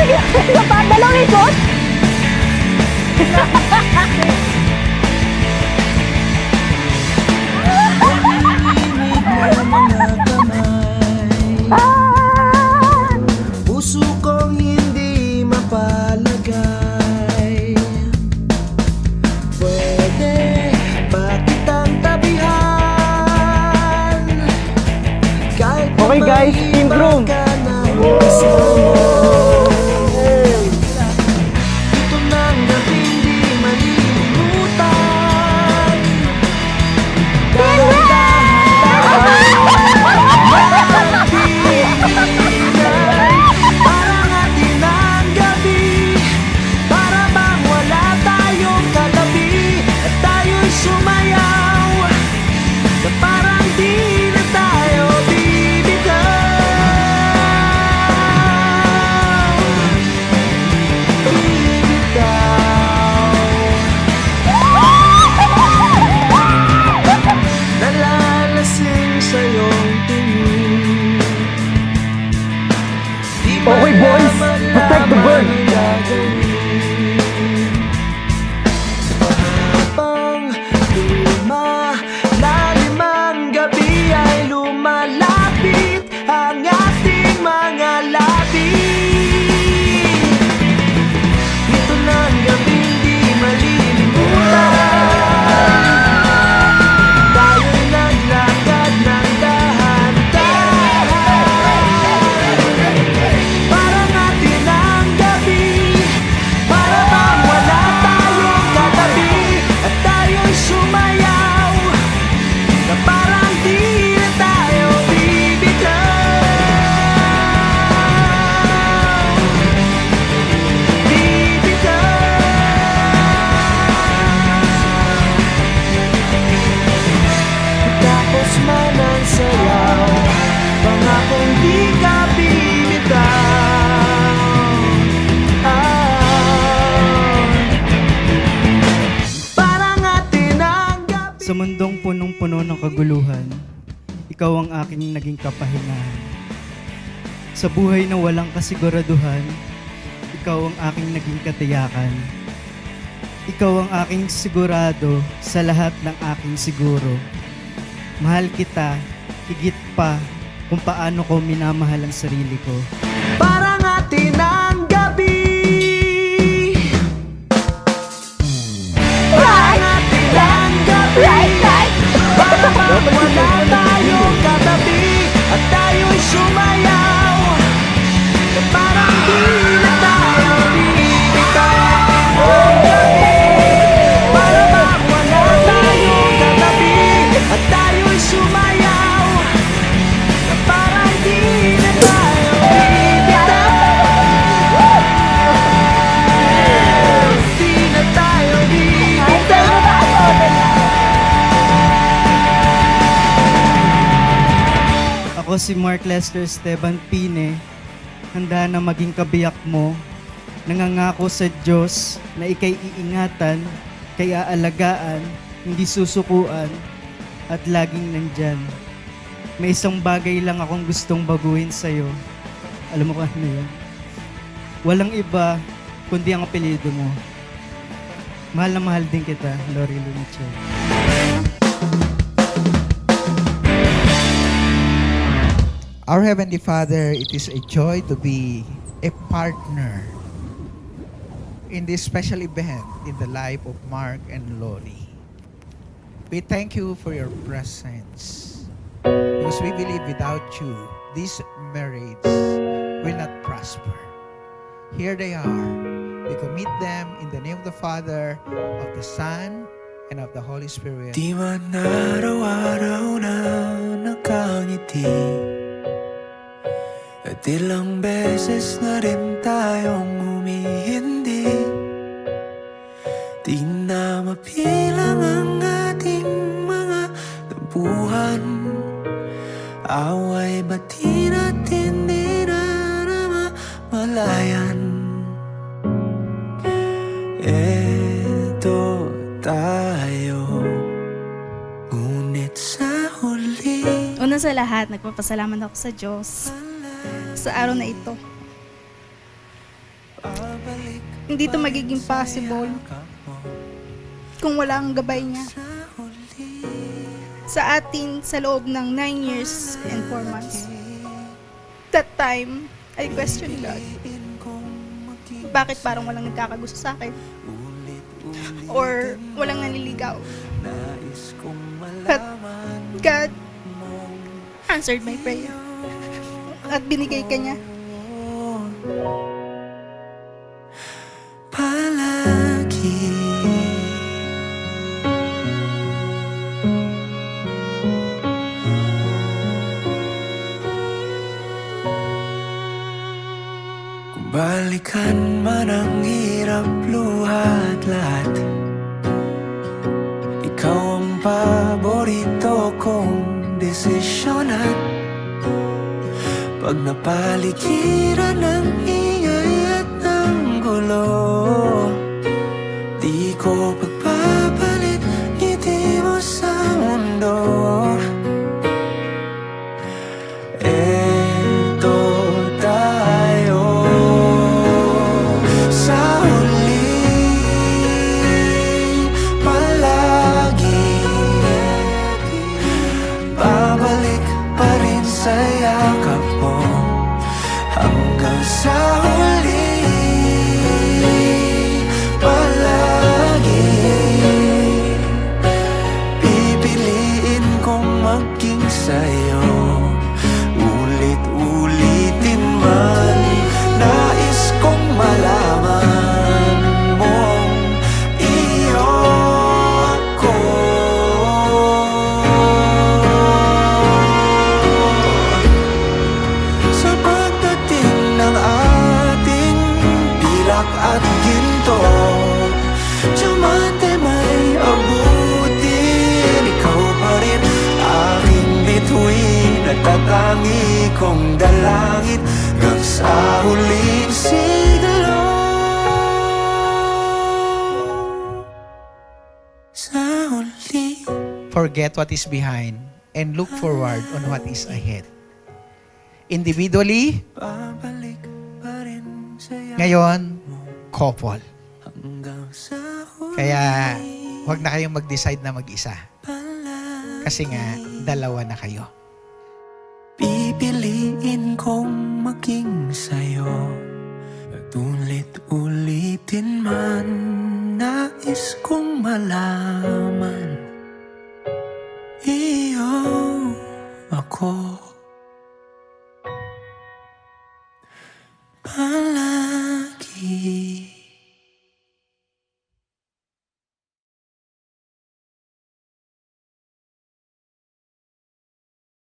sige, sige pa, dalawang ikot. Puso kong hindi mapalagay. Pwede ba kitang tabihan? Kahit Okay guys, team room. ka ng kasama. Ito nang gabing di malilimutan. Parang atin ang gabi, para bang wala tayong katabi, at tayo'y sumayaw, na parang di na tayo bibitaw. Nalalasing sa iyong tingin. Di ba Okay, boys, naman protect the bird. lamang gagawin? Habang lumalalim ang gabi ay lumalapit ang ating mga labi. Ito na ang gabing di malilimutan. Tayo'y naglakad ng dahan-dahan. Parang atin ang gabi, para bang wala tayong katabi, at tayo'y sumayaw, na parang di na tayo bibitaw. Tapos man ang sayaw, pangakong di ka bibitaw. Parang atin ang gabi. Sa mundong punong-puno ng kaguluhan, ikaw ang aking naging kapahingahan. Sa buhay na walang kasiguraduhan, ikaw ang aking naging katiyakan. Ikaw ang aking sigurado sa lahat ng aking siguro. Mahal kita, higit pa kung paano ko minamahal ang sarili ko. Parang atin ang gabi, parang atin ang gabi, para bang wala tayong katabi, at tayo'y sumayaw, na parang di na tayo bibitaw. Para bang wala tayong katabi, at tayo'y sumayaw, na parang di na tayo bibitaw. Di na tayo bibitaw. Ako si Mark Lester Esteban Pine, handa na maging kabiyak mo, nangangako sa Diyos na ika'y iingatan, kaya aalagaan, hindi susukuan, at laging nandyan. May isang bagay lang akong gustong baguhin sa'yo. Alam mo kung ano yun? Walang iba, kundi ang apelyido mo. Mahal na mahal din kita, Lori Luniche. Our Heavenly Father, it is a joy to be a partner in this special event in the life of Mark and Lori. We thank you for your presence because we believe without you, this marriage will not prosper. Here they are. We commit them in the name of the Father, of the Son, and of the Holy Spirit. Di man araw-araw na nakangiti, at ilang beses na rin tayong humihindi. Di na mapilang ang ating mga tampuhan, away bati na't hindi na namamalayan. Eto tayo, ngunit sa huli. Una sa lahat, nagpapasalamat ako sa Diyos sa araw na ito. hindi to magiging possible kung wala ang gabay niya sa atin sa loob ng 9 years and 4 months. That time, I questioned God. Bakit parang walang nagkakagusto sa akin? Or walang nanliligaw? But God answered my prayer. At binigay ka niya. Palagi kung balikan man ang hirap luhat lahat, ikaw ang paborito kong desisyon at pag napaligiran ng ingay at ng gulo, di ko pagpapalit ngiti mo sa mundo. Eto tayo sa huli, palagi babalik pa rin sa yakap mo hanggang sa huli, palagi pipiliin kong maging sa'yo. Ulit-ulitin man, nais kong malaman mong iyo ako. Sa pagdating ng ating pilak at ginto, diamante may abutin, ikaw pa rin aking bituin at tatangi kong dalangin hanggang sa huling siglo. Sa huli, Forget what is behind and look forward on what is ahead. Individually, babalik pa rin sa'yo ngayon, couple. hanggang sa huli, Kaya, huwag na kayong mag-decide na mag-isa. palagi Kasi nga, dalawa na kayo. pipiliin kong maging sa'yo at ulit-ulitin man, nais kong malaman iyo ako.